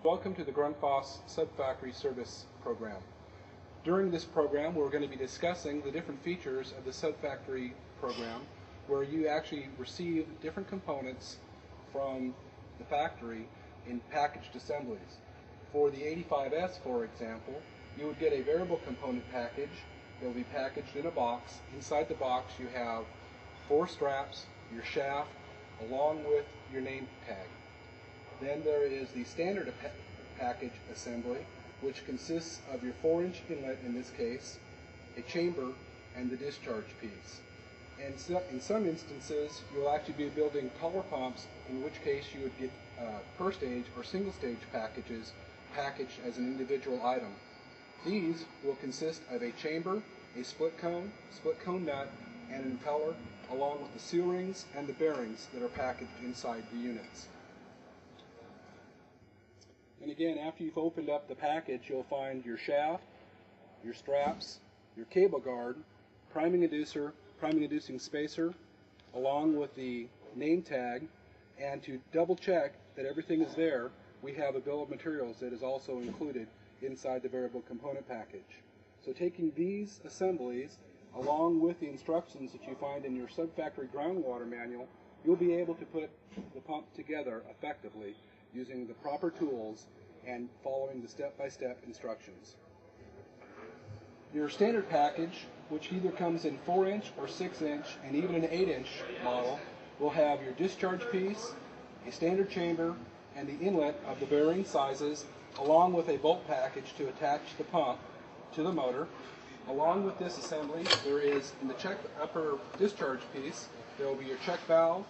Welcome to the Grundfos Sub-Factory Service Program. During this program, we're going to be discussing the different features of the Sub-Factory program, where you actually receive different components from the factory in packaged assemblies. For the 85S, for example, you would get a variable component package that will be packaged in a box. Inside the box you have 4 straps, your shaft, along with your name tag. Then there is the standard package assembly, which consists of your 4-inch inlet in this case, a chamber, and the discharge piece. And in some instances, you'll actually be building taller pumps, in which case you would get per stage or single stage packages packaged as an individual item. These will consist of a chamber, a split cone nut, and an impeller, along with the seal rings and the bearings that are packaged inside the units. And again, after you've opened up the package, you'll find your shaft, your straps, your cable guard, priming inducing spacer, along with the name tag. And to double check that everything is there, we have a bill of materials that is also included inside the variable component package. So taking these assemblies along with the instructions that you find in your sub-factory groundwater manual, you'll be able to put the pump together effectively using the proper tools and following the step-by-step instructions. Your standard package, which either comes in 4-inch or 6-inch and even an 8-inch model, will have your discharge piece, a standard chamber, and the inlet of the varying sizes, along with a bolt package to attach the pump to the motor. Along with this assembly, there is, in the upper discharge piece, there will be your check valve,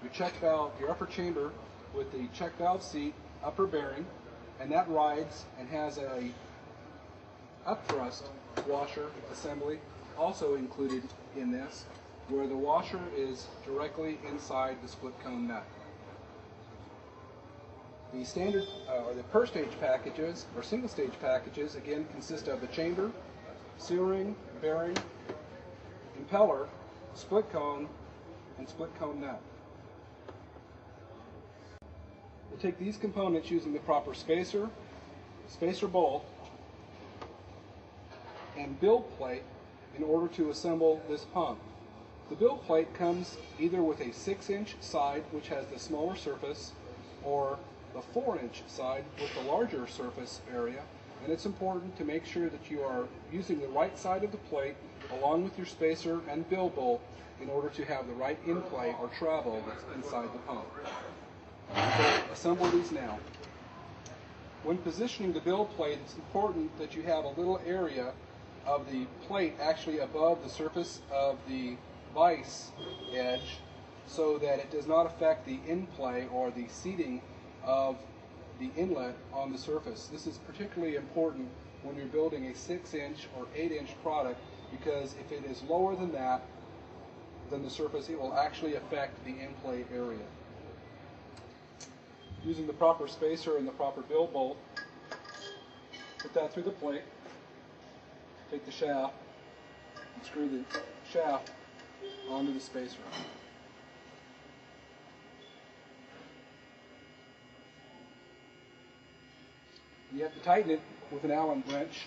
your upper chamber with the check valve seat, upper bearing, and that rides and has a upthrust washer assembly also included in this, where the washer is directly inside the split cone nut. The standard or the per stage packages or single stage packages again consist of the chamber, seal ring, bearing, impeller, split cone, and split cone nut. We'll take these components using the proper spacer bolt, and build plate in order to assemble this pump. The build plate comes either with a 6-inch side, which has the smaller surface, or the 4-inch side with the larger surface area, and it's important to make sure that you are using the right side of the plate along with your spacer and build bolt in order to have the right in-play or travel that's inside the pump. So assemble these now. When positioning the build plate, it's important that you have a little area of the plate actually above the surface of the vise edge so that it does not affect the in-play or the seating of the inlet on the surface. This is particularly important when you're building a 6-inch or 8-inch product, because if it is lower than that, than the surface, it will actually affect the in-play area. Using the proper spacer and the proper build bolt, put that through the plate, take the shaft, and screw the shaft onto the spacer. You have to tighten it with an Allen wrench.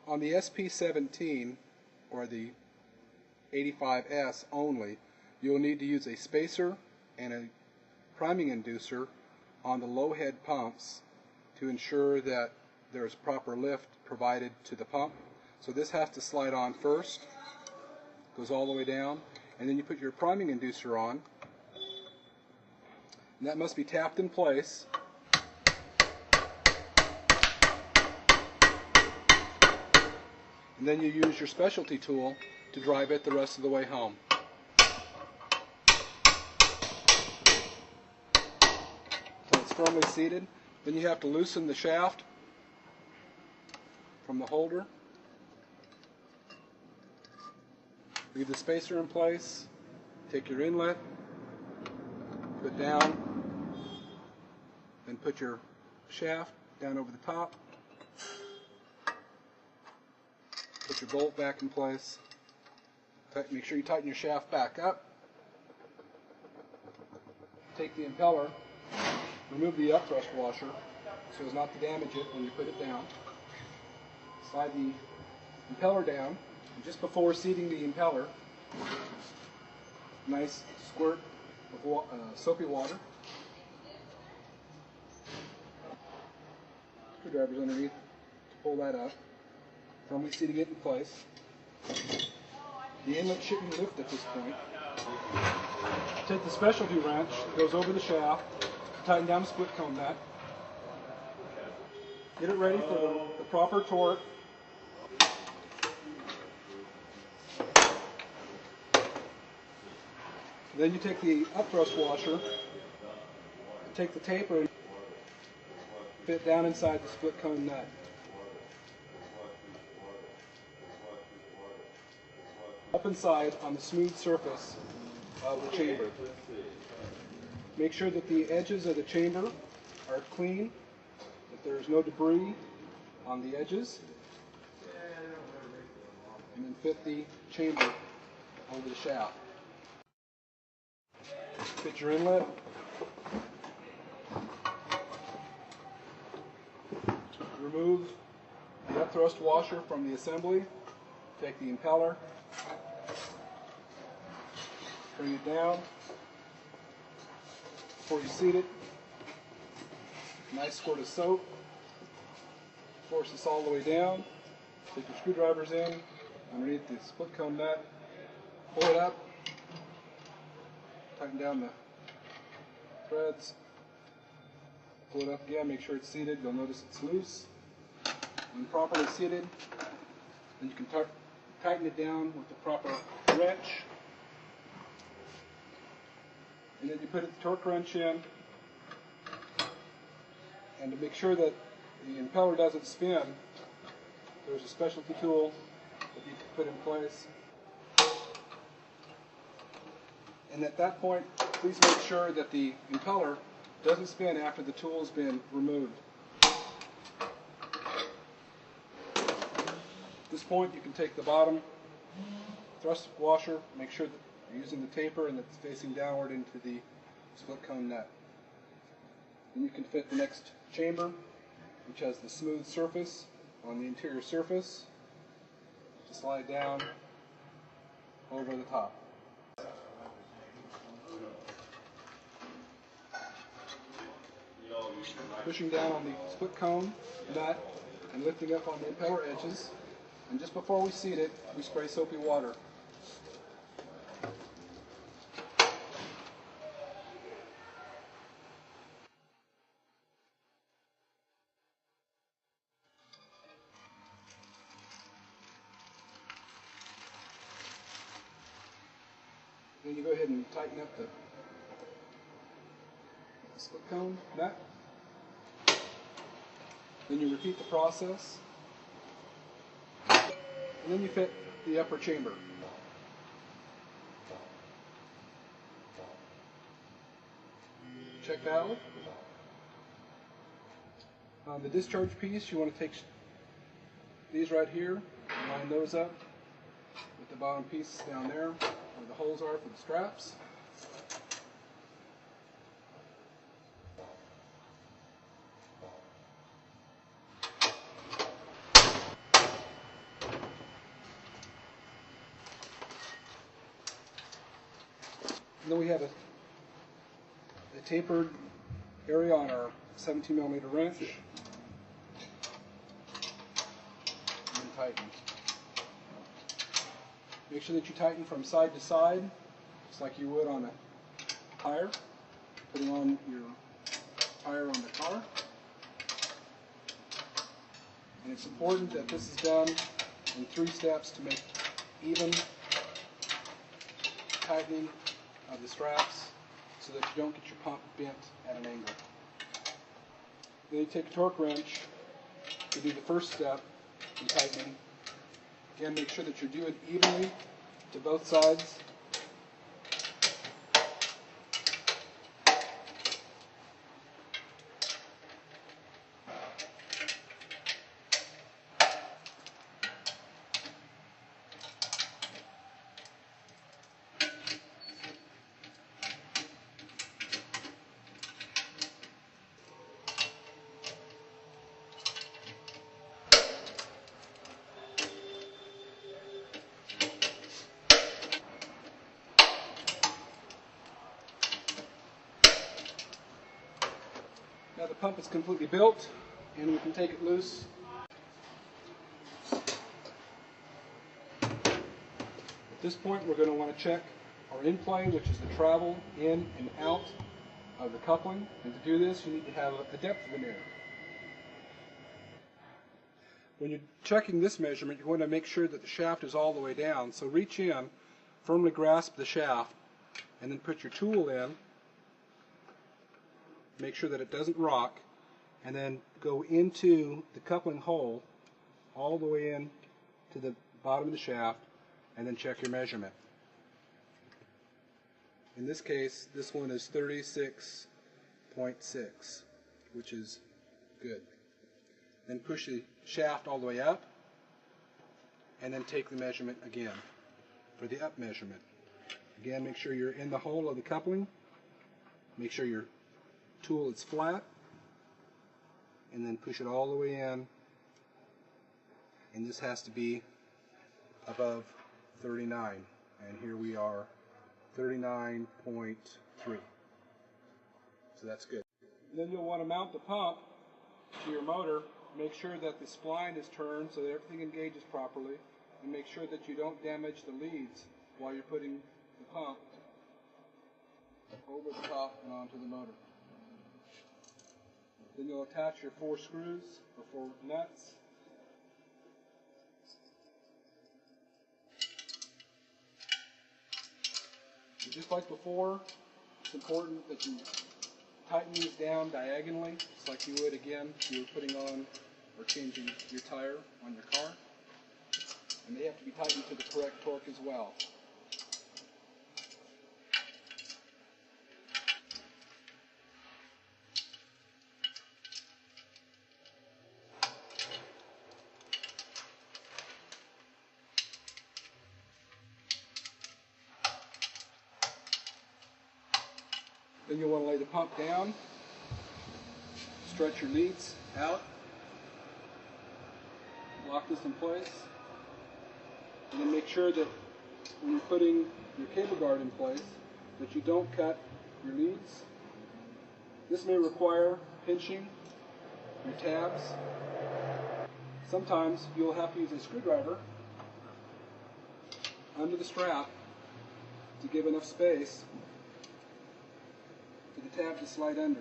On the SP17 or the 85S only, you'll need to use a spacer and a priming inducer on the low head pumps to ensure that there is proper lift provided to the pump. So this has to slide on first, goes all the way down, and then you put your priming inducer on, and that must be tapped in place. And then you use your specialty tool to drive it the rest of the way home. So it's firmly seated. Then you have to loosen the shaft from the holder. Leave the spacer in place. Take your inlet, put down, then put your shaft down over the top. Put your bolt back in place. Make sure you tighten your shaft back up. Take the impeller remove the upthrust washer so as not to damage it when you put it down. Slide the impeller down, and just before seating the impeller, nice squirt of soapy water. Screwdrivers underneath to pull that up, firmly seating it in place. The inlet shouldn't lift at this point. Take the specialty wrench that goes over the shaft, tighten down the split cone nut. Get it ready for the proper torque. Then you take the upthrust washer and take the taper and fit down inside the split cone nut. Up inside on the smooth surface of the chamber. Make sure that the edges of the chamber are clean, that there's no debris on the edges, and then fit the chamber over the shaft. Fit your inlet. Remove the upthrust washer from the assembly. Take the impeller, bring it down. Before you seat it, nice squirt of soap. Force this all the way down. Take your screwdrivers in underneath the split cone nut. Pull it up. Tighten down the threads. Pull it up again, make sure it's seated. You'll notice it's loose. When properly seated, then you can tighten it down with the proper wrench. And then you put the torque wrench in. And to make sure that the impeller doesn't spin, there's a specialty tool that you can put in place. And at that point, please make sure that the impeller doesn't spin after the tool has been removed. At this point, you can take the bottom thrust washer, make sure that you're using the taper and that it's facing downward into the split cone nut. Then you can fit the next chamber, which has the smooth surface on the interior surface, to slide down over the top. Pushing down on the split cone nut and lifting up on the impeller edges. And just before we seat it, we spray soapy water. Then you go ahead and tighten up the split cone nut. Then you repeat the process. And then you fit the upper chamber. Check valve. On the discharge piece, you want to take these right here, line those up with the bottom piece down there where the holes are for the straps. And then we have a tapered area on our 17mm wrench. And then tighten. Make sure that you tighten from side to side, just like you would on a tire. Putting on your tire on the car. And it's important that this is done in 3 steps to make even tightening of the straps so that you don't get your pump bent at an angle. Then you take a torque wrench to do the first step in tightening. Again, make sure that you're doing evenly to both sides. the pump is completely built, and we can take it loose. At this point, we're going to want to check our in-play, which is the travel in and out of the coupling. And to do this, you need to have a depth veneer. When you're checking this measurement, you want to make sure that the shaft is all the way down. So reach in, firmly grasp the shaft, and then put your tool in. Make sure that it doesn't rock, and then go into the coupling hole all the way in to the bottom of the shaft, and then check your measurement. In this case, this one is 36.6, which is good. Then push the shaft all the way up, and then take the measurement again for the up measurement. Again, make sure you're in the hole of the coupling. Make sure your tool is flat, and then push it all the way in. And this has to be above 39. And here we are, 39.3. So that's good. Then you'll want to mount the pump to your motor. Make sure that the spline is turned so that everything engages properly, and make sure that you don't damage the leads while you're putting the pump over the top and onto the motor. Then you'll attach your 4 screws or 4 nuts. And just like before, it's important that you tighten these down diagonally, just like you would again if you were putting on or changing your tire on your car. And they have to be tightened to the correct torque as well. Then you'll want to lay the pump down, stretch your leads out, lock this in place, and then make sure that when you're putting your cable guard in place that you don't cut your leads. This may require pinching your tabs. Sometimes you'll have to use a screwdriver under the strap to give enough space for the tab to slide under.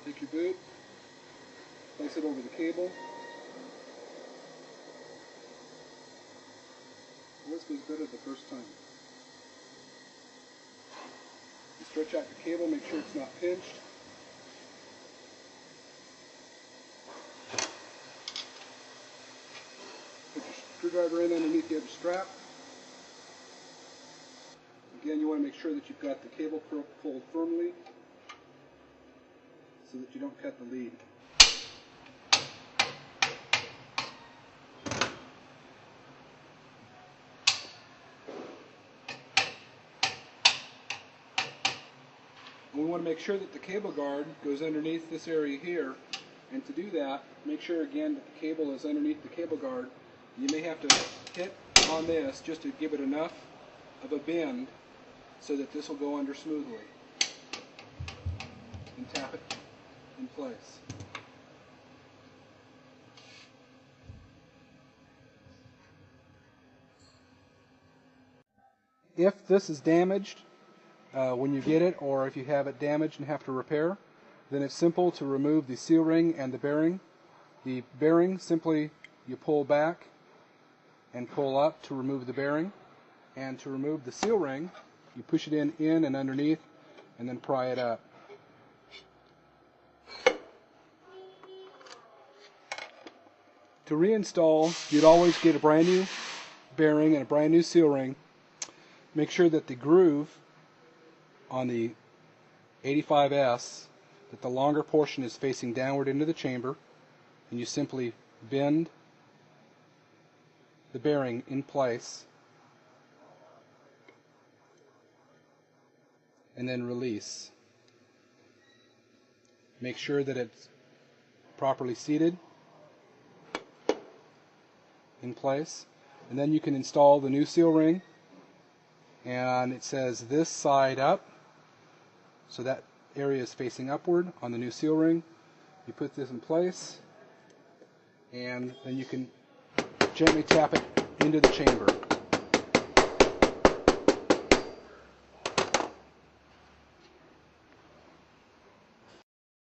Take your boot, place it over the cable. This was better the first time. You stretch out your cable, make sure it's not pinched. Put your screwdriver in underneath the other strap. Again, you want to make sure that you've got the cable pulled firmly so that you don't cut the lead. And we want to make sure that the cable guard goes underneath this area here, and to do that, make sure again that the cable is underneath the cable guard. You may have to hit on this just to give it enough of a bend so that this will go under smoothly, and tap it in place. If this is damaged when you get it, or if you have it damaged and have to repair, then it's simple to remove the seal ring and the bearing. The bearing, simply you pull back and pull up to remove the bearing, and to remove the seal ring, you push it in and underneath, and then pry it up. To reinstall, you'd always get a brand new bearing and a brand new seal ring. Make sure that the groove on the 85S, that the longer portion is facing downward into the chamber, and you simply bend the bearing in place and then release. Make sure that it's properly seated in place, and then you can install the new seal ring and it says this side up, so that area is facing upward on the new seal ring. You put this in place, and then you can gently tap it into the chamber.